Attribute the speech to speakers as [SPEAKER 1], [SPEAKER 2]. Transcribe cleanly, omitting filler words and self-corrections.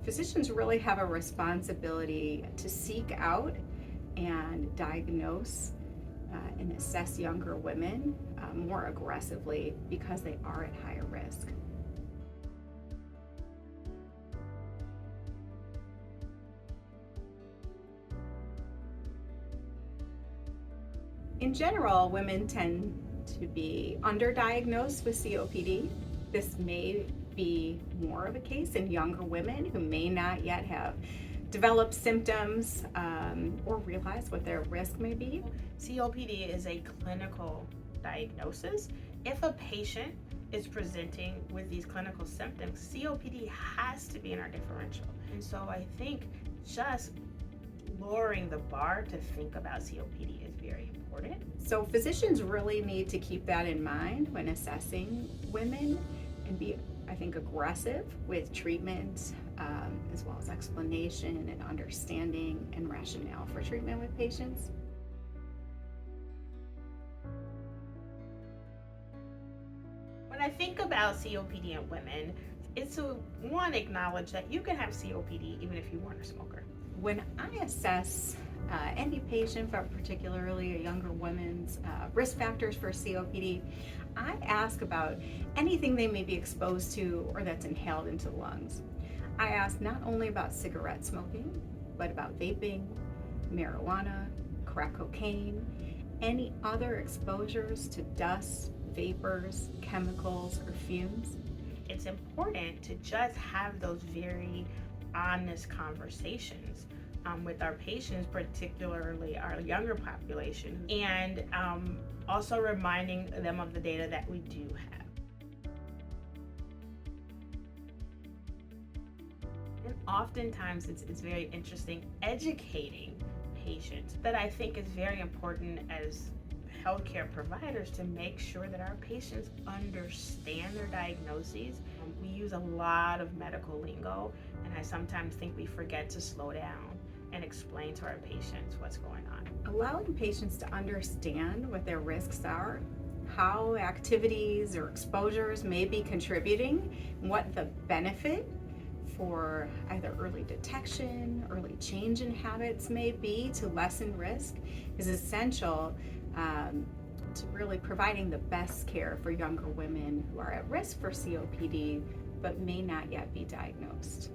[SPEAKER 1] Physicians really have a responsibility to seek out and diagnose and assess younger women more aggressively because they are at higher risk. In general, women tend to be underdiagnosed with COPD. This may be more of a case in younger women who may not yet have developed symptoms or realize what their risk may be.
[SPEAKER 2] COPD is a clinical diagnosis. If a patient is presenting with these clinical symptoms, COPD has to be in our differential. And so I think just lowering the bar to think about COPD is very important.
[SPEAKER 1] So physicians really need to keep that in mind when assessing women and be, I think, aggressive with treatment as well as explanation and understanding and rationale for treatment with patients.
[SPEAKER 2] When I think about COPD in women, it's to one, acknowledge that you can have COPD even if you weren't a smoker.
[SPEAKER 1] When I assess any patient, but particularly a younger woman's risk factors for COPD, I ask about anything they may be exposed to or that's inhaled into the lungs. I ask not only about cigarette smoking, but about vaping, marijuana, crack cocaine, any other exposures to dust, vapors, chemicals, or fumes.
[SPEAKER 2] It's important to just have those very honest conversations with our patients, particularly our younger population, and also reminding them of the data that we do have. And oftentimes it's very interesting educating patients that I think is very important as healthcare providers to make sure that our patients understand their diagnoses. We use a lot of medical lingo, and I sometimes think we forget to slow down and explain to our patients what's going on.
[SPEAKER 1] Allowing patients to understand what their risks are, how activities or exposures may be contributing, what the benefit for either early detection, early change in habits may be to lessen risk is essential to really providing the best care for younger women who are at risk for COPD but may not yet be diagnosed.